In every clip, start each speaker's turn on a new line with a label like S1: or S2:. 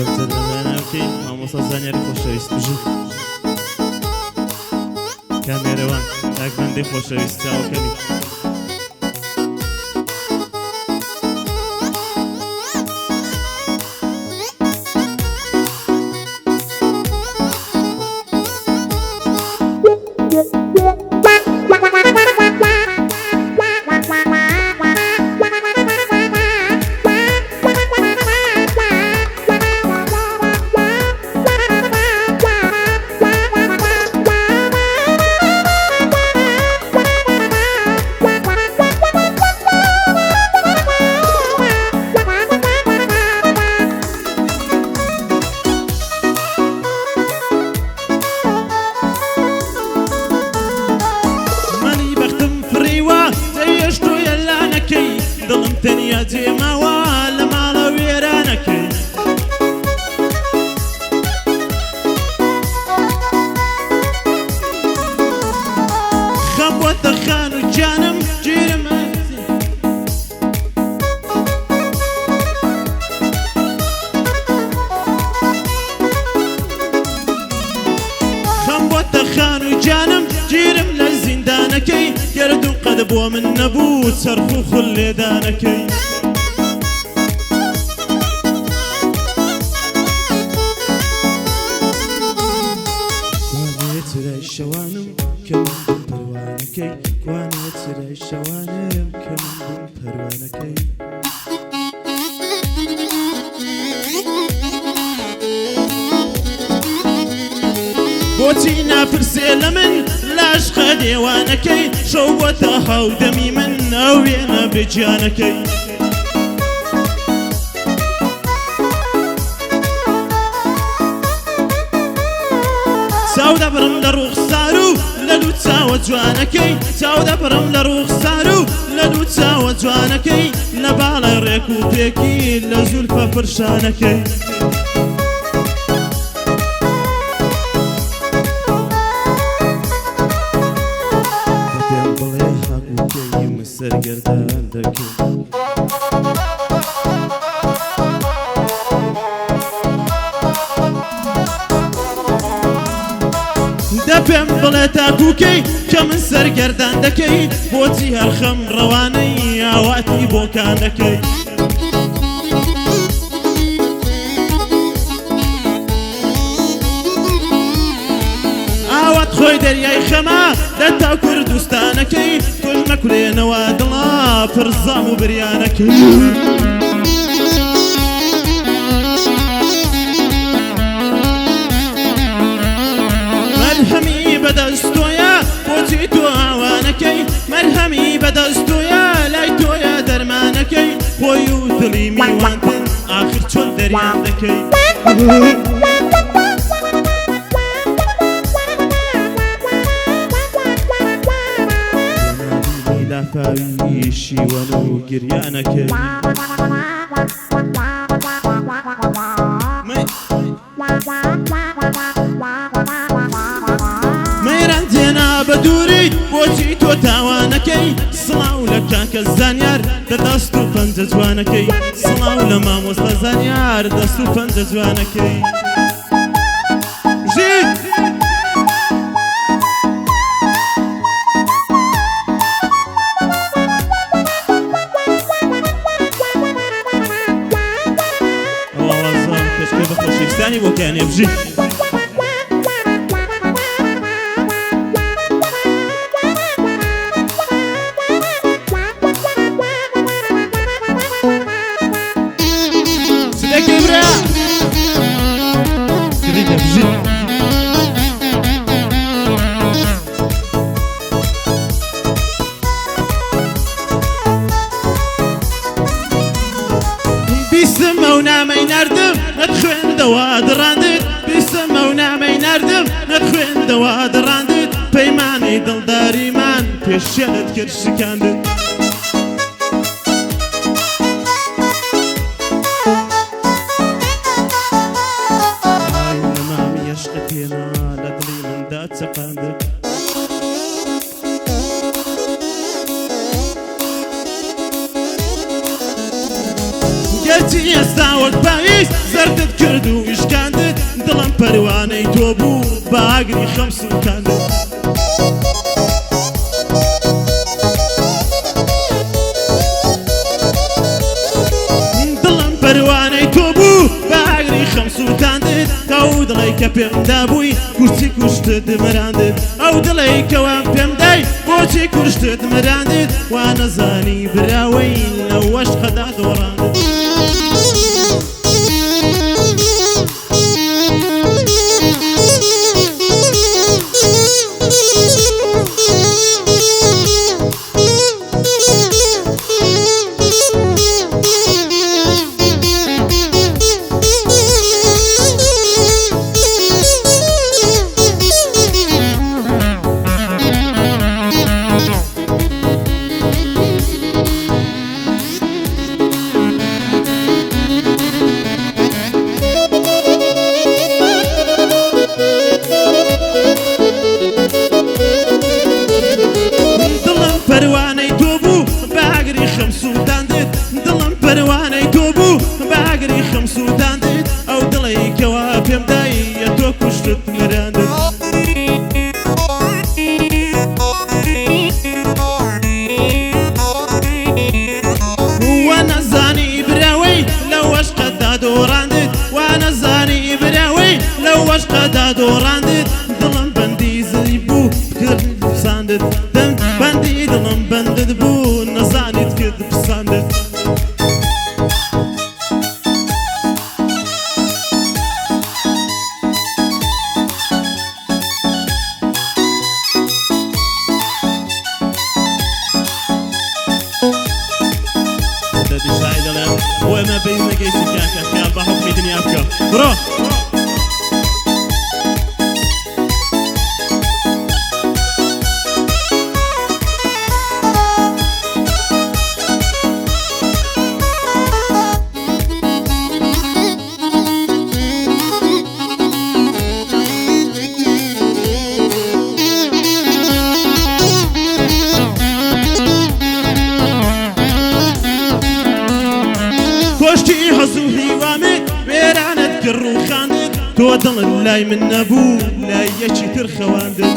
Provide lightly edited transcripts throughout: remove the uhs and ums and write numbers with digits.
S1: سەرجەردەدانەوەکەی مامۆستا زانیاری خۆشەویست بژوو کامێرەوان کاکبەندەی خۆشەویست چاوەکەمی دڵم تەنیا جێماوە لە ماڵە وێرانەکەی خەم بۆتە خان و جانم گیرم خەم بۆتە خان و جانم گیرم لە زیندانەکەی گەردوو قەد بۆ من نەبوو چەرخ و خوڵ لێدانەکەی کوانێ چرای شەوانم کە من بووم پەروانەکەی کوانێ چرای شەوانم کە من بووم پەروانەکەی بۆچی ناپرسێ لە من لاشقە دێوانەکەی شەو بۆتە هاودەمی من ئەو وێنە بێجیانەکەی چاو دەبڕم لە ڕووخسار و لە دوو چاوە جوانەکەی چاو دەبڕم لە ڕووخسار و لە دوو چاوە جوانەکەی لە باڵای ڕێک و پێکی لە زولفە پرشانەکەی سەرگەردان دەکەی دەپێم بڵێ تاکوکەی کە من سەرگەردان دەکەی بۆچی هەر خەم ڕەوانەی ئاواتی بۆکان دەکەی ئاوات خۆی دەریای خەما دەتا کوردستانەکەی تۆش نەکولێنەوە دڵا پرزام و بریانەکەی مەرهەمی بەدەستۆیە بۆچی تۆ ئاوانەکەی مەرهەمی بەدەستۆیە لای تۆیە دەرمانەکەی خۆی و دڵی میوانتن ئاخر چۆن دەریان دەکەی لافاوی شیوەن و گریانەکەی مەیران تێنا بە دووری بۆچی تۆ تاوانەکەی سڵاو لە کاکە زانیار دەست و پەنجە جوانەکەی سڵاو لە مامۆستا زانیار دەست و پەنجە جوانەکەی بۆ کانێ بژی سلێکی برا گریدە بژی بیستم ئەو نامەی ناردم نەتخوێندەوە دڕاندت بیستم ئەو نامەی ناردم نەتخوێندەوە دڕاندت پەیمانەی دڵداریمان پێشێنت کرد شکاندت ئای نەمامی عەشقت هێنا لە دڵی مندا چەقاندت گەرچی ئێستاوە چاوت پاییز زەردت کرد و ویشکاندت دڵم پەروانەی تۆ بوو بە ئاگری خەم سووتاندت دڵم پەروانەی تۆ بوو بە ئاگری خەم سووتاندت ئەو دڵی کە پێم دابووی کورچی کوشتت مراندت ئەو دڵی کەوام پێم دای بۆچی کوشتت مراندت وا نەزانی براوەی لەو وەشقەدا دۆڕاندت پەروانەی تۆ بوو بە ئاگری خەم سووتاندت دڵم پەروانەی تۆ بوو بە ئاگری خەم سووتاندت ئەو دڵی کەوا پێم دایە تۆ کوشتت مراندت وا نەزانی براوەی لەو وەشقەدا دۆڕاندت وا نەزانی براوەی لەو وەشقەدا دۆڕاندت دڵم بەندی زەی بوو کرد پساندت بەندی دڵم بەندت بوو نەزانیت کرد پساندت وما بين قيس كاكا كان بحكم دنيا بكا برو كوشتي حزو هيوامت ويرانت كرو خاندت تو دڵ لای من نەبوو لای یەکی تر خەواندت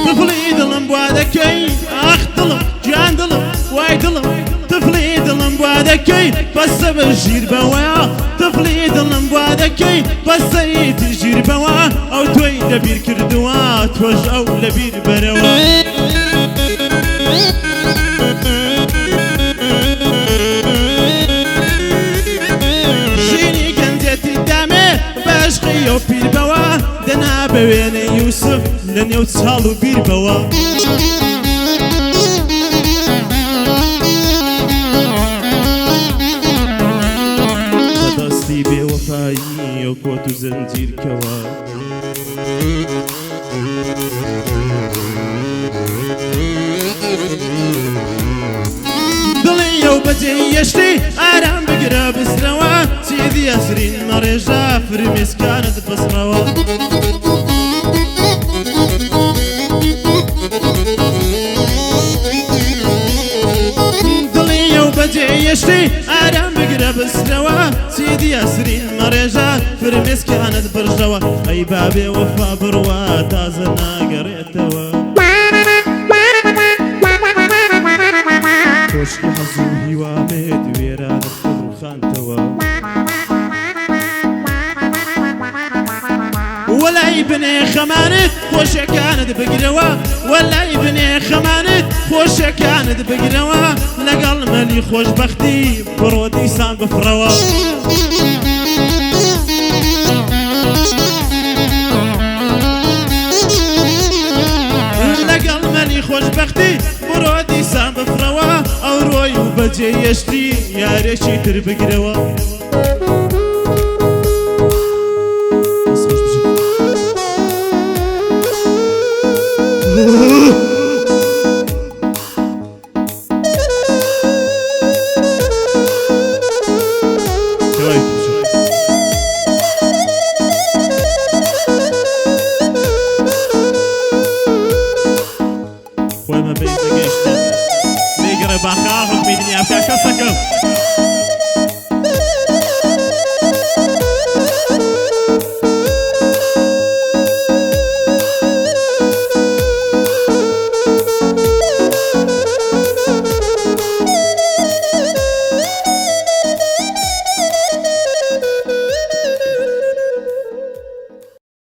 S1: طفڵی دڵم بوا دەکەی ئاخ دڵم گیان دڵم وای دڵم طفڵی دڵم بوا دەکەی بەسە بە ژیر بەوەیە طفڵی دڵم بوا دەکەی بەسەیت ژیر بەوە ئەو تۆی لەبیر کردووە تۆش ئەو لەبیر بەرەوە ژینی گەنجێتی دامێ بەشقی و پیر بەوە دەنا بە وێنەی یوسف لە نێو چاڵ و بیر بەوە بەدەستی بێوەفایی و کۆت و زەنجیرکەوە دڵی ئەو بەجێ یەشتی ئارام بگرە بسرەوە چیدی ئەسرین مەڕێژە فرمێسکانت بەسڕەوە دڵی ئەو بەجێ یەشتی ئارام بگرە بسرەوە چیدی ئەسرین مەڕێژە فرمێسکانت بەرژەوە ئەی بابێ وەفا بڕوە تازە ناگەڕێتەوە کۆشتی حەزوو هیوامێت وێرانت خانتەوە وەلای بنێ خەمانت خۆشەکانت بگرەوە وەلای بنێ خەمانت خۆشەکانت بگرەوە لەگەڵ مەلی خۆشبەختی بڕۆ دیسان بفڕەوە لەگەڵ مەلی خۆشبەختی بڕۆ دیسان بفڕەوە ئەو ڕۆی و بەجێ یەشتی یارێکی تر بگرەوە خۆی مە بێتە گەشتن میگرە باخا حکمی دنیا بکە کەسەکەم